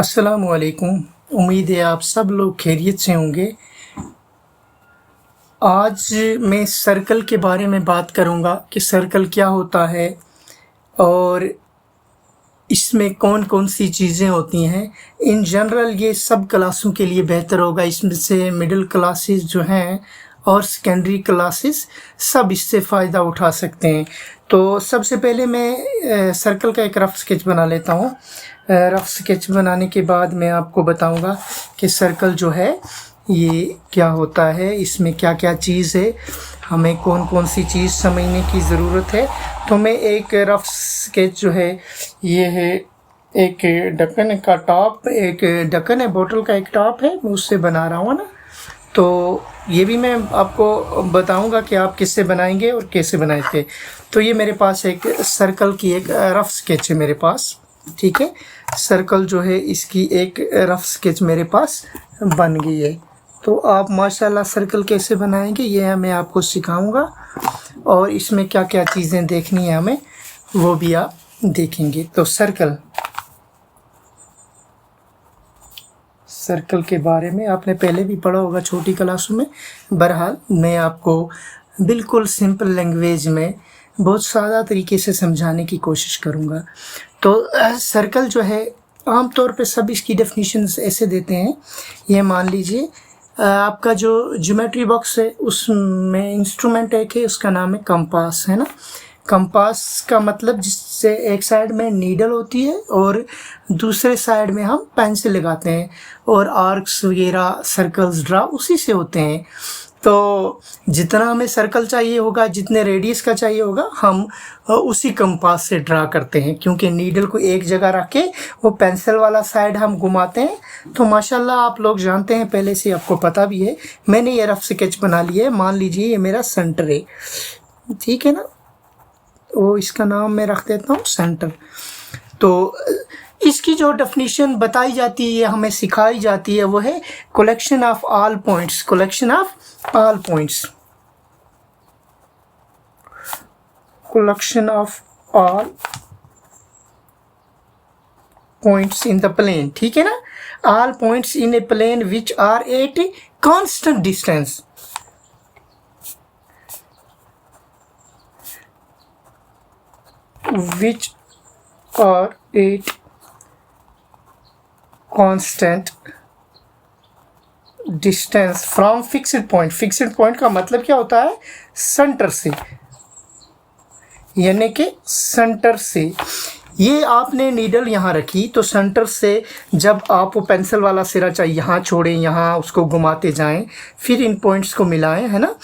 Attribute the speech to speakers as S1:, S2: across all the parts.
S1: अस्सलामुअलैकुम। उम्मीद है आप सब लोग खैरियत से होंगे। आज मैं सर्कल के बारे में बात करूंगा कि सर्कल क्या होता है और इसमें कौन कौन सी चीज़ें होती हैं। इन जनरल ये सब क्लासों के लिए बेहतर होगा। इसमें से मिडिल क्लासेस जो हैं और सेकेंडरी क्लासेस सब इससे फ़ायदा उठा सकते हैं। तो सबसे पहले मैं सर्कल का एक रफ़ स्केच बना लेता हूँ। रफ़ स्केच बनाने के बाद मैं आपको बताऊँगा कि सर्कल जो है ये क्या होता है, इसमें क्या क्या चीज़ है, हमें कौन कौन सी चीज़ समझने की ज़रूरत है। तो मैं एक रफ़ स्केच जो है ये है एक ढक्कन का टॉप, एक ढक्कन है बोतल का एक टॉप है, मैं उससे बना रहा हूँ ना। तो ये भी मैं आपको बताऊंगा कि आप किससे बनाएंगे और कैसे बनाएंगे। तो ये मेरे पास एक सर्कल की एक रफ़ स्केच है मेरे पास, ठीक है। सर्कल जो है इसकी एक रफ़ स्केच मेरे पास बन गई है। तो आप माशाल्लाह सर्कल कैसे बनाएंगे ये मैं आपको सिखाऊंगा और इसमें क्या क्या चीज़ें देखनी है हमें वो भी आप देखेंगे। तो सर्कल के बारे में आपने पहले भी पढ़ा होगा छोटी क्लासों में। बहरहाल मैं आपको बिल्कुल सिंपल लैंग्वेज में बहुत सादा तरीके से समझाने की कोशिश करूँगा। तो सर्कल जो है आम तौर पे सब इसकी डेफिनेशंस ऐसे देते हैं। ये मान लीजिए आपका जो ज्योमेट्री बॉक्स है उसमें इंस्ट्रूमेंट एक है, उसका नाम है कंपास, है ना। कंपास का मतलब जिससे एक साइड में नीडल होती है और दूसरे साइड में हम पेंसिल लगाते हैं और आर्क्स वगैरह सर्कल्स ड्रा उसी से होते हैं। तो जितना हमें सर्कल चाहिए होगा, जितने रेडियस का चाहिए होगा, हम उसी कंपास से ड्रा करते हैं, क्योंकि नीडल को एक जगह रख के वो पेंसिल वाला साइड हम घुमाते हैं। तो माशाल्लाह आप लोग जानते हैं, पहले से आपको पता भी है। मैंने ये रफ स्केच बना लिया है। मान लीजिए ये मेरा सेंटर है, ठीक है ना। वो इसका नाम मैं रख देता हूँ सेंटर। तो इसकी जो डेफिनेशन बताई जाती है, हमें सिखाई जाती है, वो है collection of all points. Collection of all points, collection of all points in the plane, ठीक है ना। all points in a plane which are at constant distance, which are at constant distance from fixed point. Fixed point का मतलब क्या होता है, centre से, यानी कि सेंटर से ये आपने नीडल यहाँ रखी तो सेंटर से जब आप वो पेंसिल वाला सिरा चाहिए यहाँ छोड़ें, यहाँ उसको घुमाते जाएं, फिर इन पॉइंट्स को मिलाएं, है ना।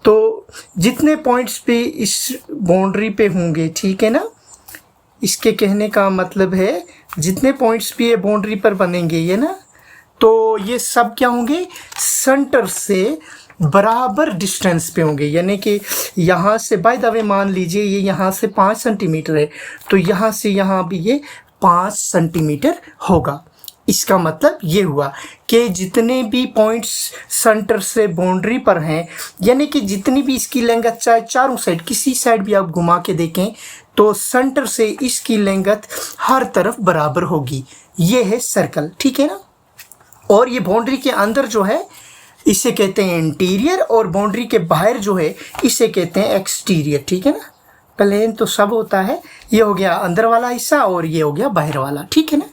S1: तो जितने पॉइंट्स पे इस बाउंड्री पे होंगे, ठीक है ना, इसके कहने का मतलब है जितने पॉइंट्स भी ये बाउंड्री पर बनेंगे ये ना, तो ये सब क्या होंगे, सेंटर से बराबर डिस्टेंस पे होंगे। यानी कि यहाँ से बाय द वे मान लीजिए ये यहाँ से 5 सेंटीमीटर है, तो यहाँ से यहाँ भी ये 5 सेंटीमीटर होगा। इसका मतलब ये हुआ कि जितने भी पॉइंट्स सेंटर से बाउंड्री पर हैं, यानी कि जितनी भी इसकी लेंथ, चाहे चारों साइड किसी साइड भी आप घुमा के देखें, तो सेंटर से इसकी लेंथ हर तरफ बराबर होगी। ये है सर्कल, ठीक है ना। और ये बाउंड्री के अंदर जो है इसे कहते हैं इंटीरियर, और बाउंड्री के बाहर जो है इसे कहते हैं एक्सटीरियर, ठीक है ना। प्लेन तो सब होता है, ये हो गया अंदर वाला हिस्सा और ये हो गया बाहर वाला, ठीक है ना।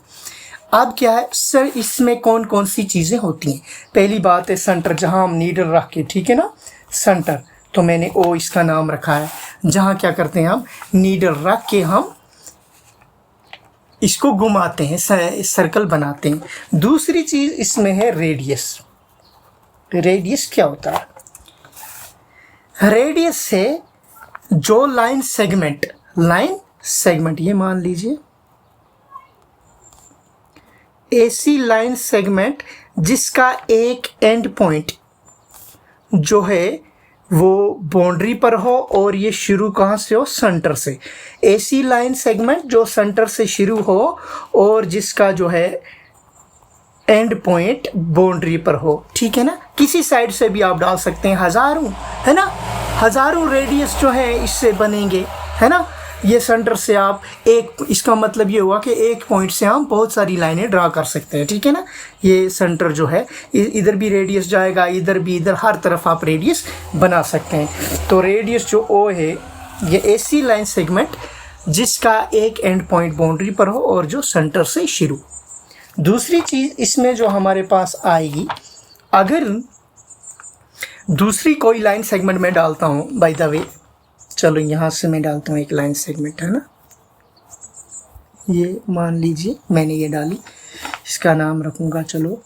S1: अब क्या है सर, इसमें कौन कौन सी चीज़ें होती हैं। पहली बात है सेंटर, जहाँ हम नीडल रख के, ठीक है ना, सेंटर, तो मैंने ओ इसका नाम रखा है, जहाँ क्या करते हैं हम नीडल रख के हम इसको घुमाते हैं, सर्कल बनाते हैं। दूसरी चीज़ इसमें है रेडियस। रेडियस क्या होता है, रेडियस से जो लाइन सेगमेंट, ये मान लीजिए ऐसी लाइन सेगमेंट जिसका एक एंड पॉइंट जो है वो बाउंड्री पर हो और ये शुरू कहाँ से हो, सेंटर से। ऐसी लाइन सेगमेंट जो सेंटर से शुरू हो और जिसका जो है एंड पॉइंट बाउंड्री पर हो, ठीक है ना। किसी साइड से भी आप डाल सकते हैं, हज़ारों, है ना, हज़ारों रेडियस जो है इससे बनेंगे, है ना। ये सेंटर से आप एक, इसका मतलब ये हुआ कि एक पॉइंट से हम बहुत सारी लाइनें ड्रा कर सकते हैं, ठीक है ना। ये सेंटर जो है इधर भी रेडियस जाएगा, इधर भी, इधर हर तरफ आप रेडियस बना सकते हैं। तो रेडियस जो ओ है ये ऐसी लाइन सेगमेंट जिसका एक एंड पॉइंट बाउंड्री पर हो और जो सेंटर से शुरू। दूसरी चीज़ इसमें जो हमारे पास आएगी, अगर दूसरी कोई लाइन सेगमेंट में डालता हूँ, बाय द वे चलो यहाँ से मैं डालता हूँ एक लाइन सेगमेंट, है ना। ये मान लीजिए मैंने ये डाली, इसका नाम रखूँगा चलो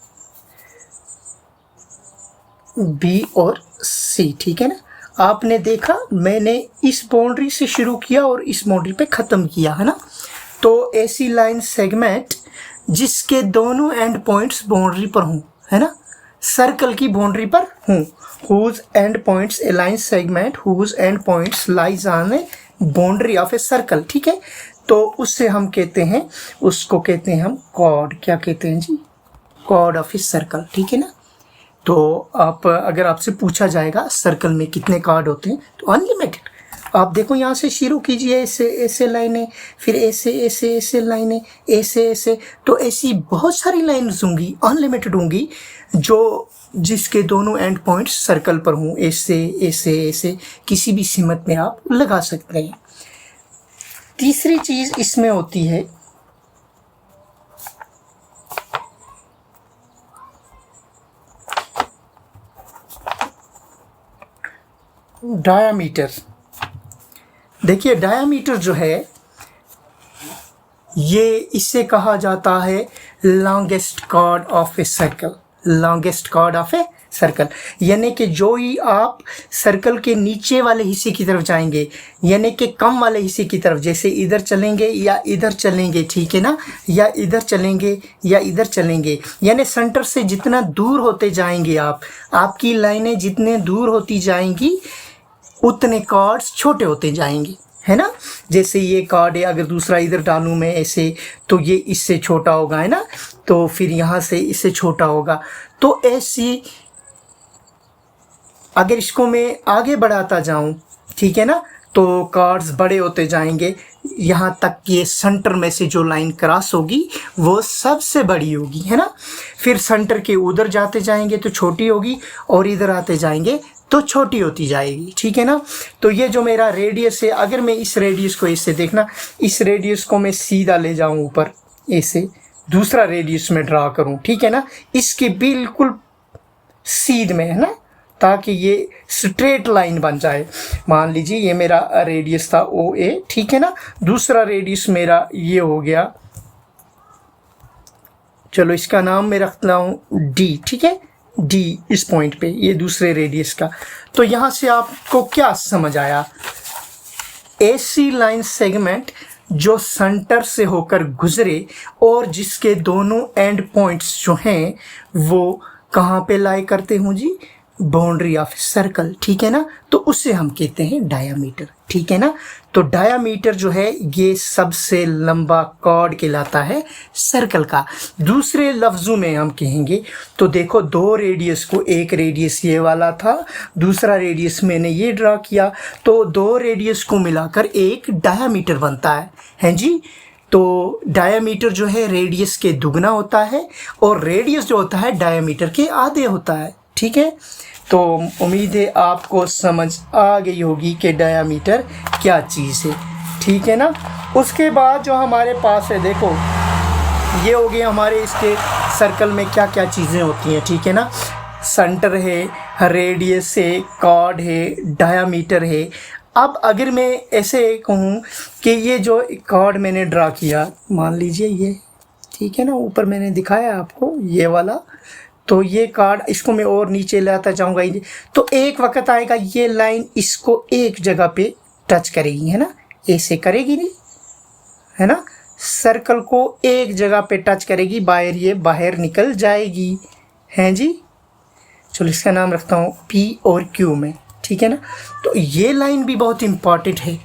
S1: बी और सी, ठीक है ना। आपने देखा मैंने इस बाउंड्री से शुरू किया और इस बाउंड्री पे ख़त्म किया, है ना। तो ऐसी लाइन सेगमेंट जिसके दोनों एंड पॉइंट्स बाउंड्री पर हों, है ना, सर्कल की बाउंड्री पर हों, whose end points a line segment whose end points lies on a boundary of a circle, ठीक है। तो उससे हम कहते हैं, उसको कहते हैं हम कॉर्ड, क्या कहते हैं जी, कॉर्ड ऑफ ए सर्कल, ठीक है ना। तो आप, अगर आपसे पूछा जाएगा सर्कल में कितने कार्ड होते हैं, तो अनलिमिटेड। आप देखो यहाँ से शुरू कीजिए, ऐसे ऐसे लाइनें, फिर ऐसे ऐसे ऐसे लाइनें, ऐसे ऐसे, तो ऐसी बहुत सारी लाइन्स होंगी, अनलिमिटेड होंगी, जो जिसके दोनों एंड पॉइंट्स सर्कल पर हों, ऐसे ऐसे ऐसे किसी भी सीमत में आप लगा सकते हैं। तीसरी चीज़ इसमें होती है डायामीटर। देखिए डायामीटर जो है ये, इससे कहा जाता है longest chord of a circle, longest chord of a circle. यानी कि जो ही आप सर्कल के नीचे वाले हिस्से की तरफ जाएंगे, यानी कि कम वाले हिस्से की तरफ, जैसे इधर चलेंगे या इधर चलेंगे, ठीक है ना, या इधर चलेंगे या इधर चलेंगे, यानी सेंटर से जितना दूर होते जाएंगे आप, आपकी लाइनें जितने दूर होती जाएंगी उतने कॉर्ड्स छोटे होते जाएंगे, है ना। जैसे ये कार्ड है, अगर दूसरा इधर डालूँ मैं ऐसे, तो ये इससे छोटा होगा, है ना, तो फिर यहाँ से इससे छोटा होगा। तो ऐसी अगर इसको मैं आगे बढ़ाता जाऊँ, ठीक है ना, तो कार्ड्स बड़े होते जाएंगे, यहाँ तक कि ये सेंटर में से जो लाइन क्रॉस होगी वो सबसे बड़ी होगी, है ना। फिर सेंटर के उधर जाते जाएंगे तो छोटी होगी, और इधर आते जाएंगे तो छोटी होती जाएगी, ठीक है ना। तो ये जो मेरा रेडियस है, अगर मैं इस रेडियस को इससे देखना, इस रेडियस को मैं सीधा ले जाऊं ऊपर, ऐसे दूसरा रेडियस में ड्रा करूं, ठीक है ना, इसके बिल्कुल सीध में, है ना, ताकि ये स्ट्रेट लाइन बन जाए। मान लीजिए ये मेरा रेडियस था ओ ए, ठीक है ना, दूसरा रेडियस मेरा ये हो गया, चलो इसका नाम मैं रखता हूँ डी, ठीक है, डी इस पॉइंट पे, ये दूसरे रेडियस का। तो यहाँ से आपको क्या समझ आया, ऐसी लाइन सेगमेंट जो सेंटर से होकर गुजरे और जिसके दोनों एंड पॉइंट्स जो हैं वो कहाँ पे लाई करते हूँ जी, बाउंड्री ऑफ सर्कल, ठीक है ना। तो उससे हम कहते हैं डायामीटर, ठीक है ना। तो डायामीटर जो है ये सबसे लंबा कॉर्ड कहलाता है सर्कल का। दूसरे लफ्ज़ों में हम कहेंगे तो देखो, दो रेडियस को, एक रेडियस ये वाला था, दूसरा रेडियस मैंने ये ड्रा किया, तो दो रेडियस को मिलाकर एक डायामीटर बनता है जी। तो डायामीटर जो है रेडियस के दुगना होता है, और रेडियस जो होता है डायामीटर के आधे होता है, ठीक है। तो उम्मीद है आपको समझ आ गई होगी कि डायामीटर क्या चीज़ है, ठीक है ना। उसके बाद जो हमारे पास है, देखो ये हो गए हमारे इसके सर्कल में क्या क्या चीज़ें होती हैं, ठीक है ना। सेंटर है, रेडियस है, कॉर्ड है, डायामीटर है। अब अगर मैं ऐसे कहूँ कि ये जो कॉर्ड मैंने ड्रा किया, मान लीजिए ये, ठीक है ना, ऊपर मैंने दिखाया आपको ये वाला, तो ये कार्ड, इसको मैं और नीचे लाता जाऊंगा, तो एक वक्त आएगा ये लाइन इसको एक जगह पे टच करेगी, है ना, ऐसे करेगी नहीं, है ना, सर्कल को एक जगह पे टच करेगी, बाहर ये बाहर निकल जाएगी, हैं जी। चलो इसका नाम रखता हूँ पी और क्यू में, ठीक है ना। तो ये लाइन भी बहुत इम्पॉर्टेंट है,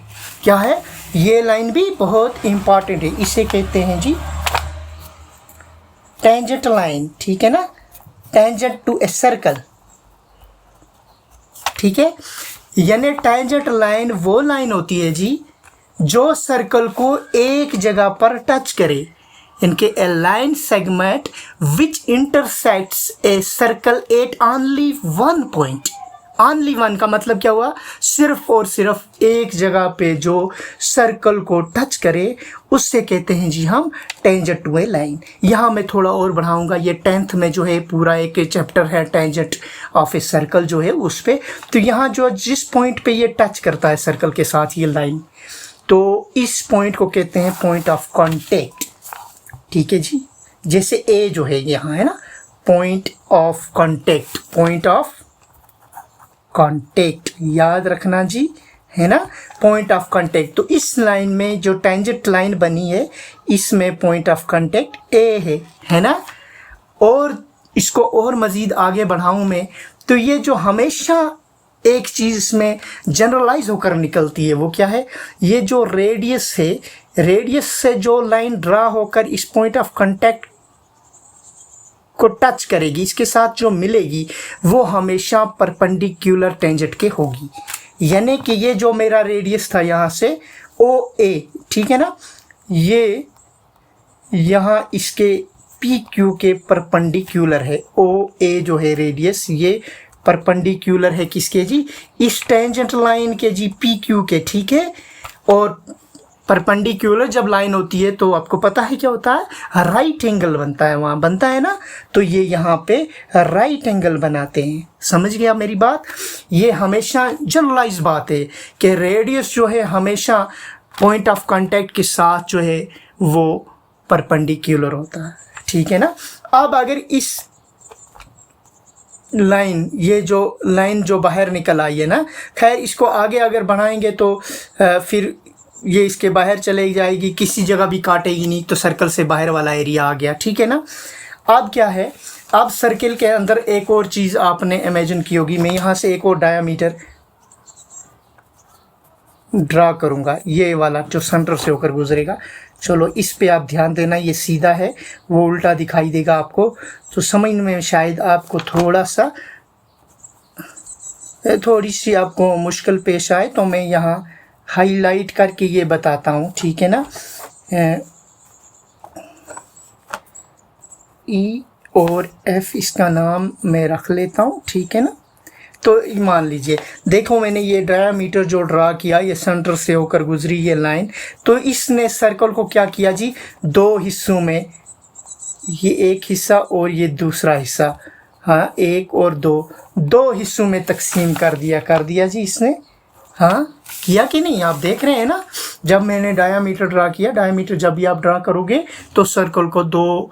S1: क्या है, ये लाइन भी बहुत इम्पॉर्टेंट है, इसे कहते हैं जी टेंजेंट लाइन, ठीक है ना, टेंजेंट टू ए सर्कल, ठीक है। यानी टेंजेंट लाइन वो लाइन होती है जी जो सर्कल को एक जगह पर टच करे, इनके a line segment which intersects a circle at only one point. Only one का मतलब क्या हुआ, सिर्फ और सिर्फ एक जगह पे जो सर्कल को टच करे उससे कहते हैं जी हम टेंजेंट टू ए लाइन। यहाँ मैं थोड़ा और बढ़ाऊंगा, ये 10th में जो है पूरा एक चैप्टर है टेंजेंट ऑफ ए सर्कल जो है उस पे। तो यहाँ जो जिस पॉइंट पे ये टच करता है सर्कल के साथ ये लाइन, तो इस पॉइंट को कहते हैं पॉइंट ऑफ कॉन्टेक्ट। ठीक है जी, जैसे ए जो है यहाँ है ना, point of contact, point of contact याद रखना जी, है ना, पॉइंट ऑफ कॉन्टेक्ट। तो इस लाइन में जो टेंजेंट लाइन बनी है इसमें पॉइंट ऑफ कॉन्टेक्ट ए है ना। और इसको और मज़ीद आगे बढ़ाऊं मैं, तो ये जो हमेशा एक चीज़ इसमें जनरलाइज होकर निकलती है वो क्या है, ये जो रेडियस है, रेडियस से जो लाइन ड्रा होकर इस पॉइंट ऑफ कॉन्टेक्ट को टच करेगी, इसके साथ जो मिलेगी वो हमेशा परपेंडिकुलर टेंजेंट के होगी। यानी कि ये जो मेरा रेडियस था यहाँ से ओ ए, ठीक है ना, ये यहाँ इसके पी क्यू के परपेंडिकुलर है। ओ ए जो है रेडियस ये परपेंडिकुलर है किसके जी, इस टेंजेंट लाइन के जी, पी क्यू के, ठीक है। और परपेंडिकुलर जब लाइन होती है तो आपको पता है क्या होता है, राइट एंगल बनता है, वहाँ बनता है ना, तो ये यहाँ पे राइट एंगल बनाते हैं। समझ गया मेरी बात। ये हमेशा जनरलाइज बात है कि रेडियस जो है हमेशा पॉइंट ऑफ कांटेक्ट के साथ जो है वो परपेंडिकुलर होता है, ठीक है ना। अब अगर इस लाइन, ये जो लाइन जो बाहर निकल आई है ना, खैर इसको आगे अगर बढ़ाएंगे तो फिर ये इसके बाहर चले जाएगी, किसी जगह भी काटेगी नहीं, तो सर्कल से बाहर वाला एरिया आ गया, ठीक है ना। अब क्या है, अब सर्कल के अंदर एक और चीज़ आपने इमेजिन की होगी, मैं यहाँ से एक और डायामीटर ड्रा करूँगा, ये वाला जो सेंटर से होकर गुजरेगा। चलो इस पे आप ध्यान देना, ये सीधा है, वो उल्टा दिखाई देगा आपको, तो समझ में शायद आपको थोड़ी सी आपको मुश्किल पेश आए, तो मैं यहाँ हाईलाइट करके ये बताता हूँ, ठीक है ना। ई और एफ इसका नाम मैं रख लेता हूँ, ठीक है ना। तो मान लीजिए, देखो मैंने ये डायामीटर जो ड्रा किया, ये सेंटर से होकर गुजरी ये लाइन, तो इसने सर्कल को क्या किया जी, दो हिस्सों में, ये एक हिस्सा और ये दूसरा हिस्सा, हाँ, एक और दो हिस्सों में तकसीम कर दिया जी इसने, हाँ, किया कि नहीं, आप देख रहे हैं ना। जब मैंने डायामीटर ड्रा किया, डायामीटर जब भी आप ड्रा करोगे तो सर्कल को दो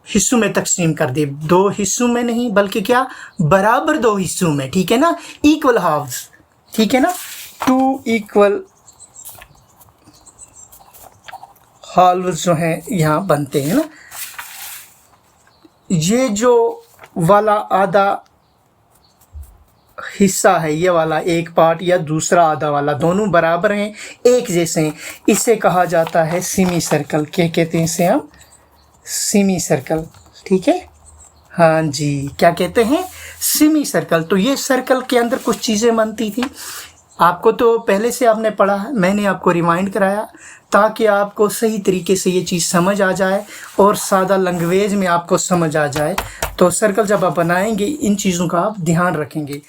S1: हिस्सों में तकसीम कर दे, दो हिस्सों में नहीं बल्कि क्या, बराबर दो हिस्सों में, ठीक है ना, इक्वल हाफ्स, ठीक है ना, 2 इक्वल हाफ्स जो हैं यहाँ बनते हैं ना। ये जो वाला आधा हिस्सा है, ये वाला एक पार्ट या दूसरा आधा वाला, दोनों बराबर हैं, एक जैसे हैं, इसे कहा जाता है सेमी सर्कल। क्या कहते हैं इसे हम, सेमी सर्कल, ठीक है, हाँ जी, क्या कहते हैं, सेमी सर्कल। तो ये सर्कल के अंदर कुछ चीज़ें बनती थी, आपको तो पहले से आपने पढ़ा है, मैंने आपको रिमाइंड कराया ताकि आपको सही तरीके से ये चीज़ समझ आ जाए और सादा लैंग्वेज में आपको समझ आ जाए। तो सर्कल जब आप बनाएंगे इन चीज़ों का आप ध्यान रखेंगे।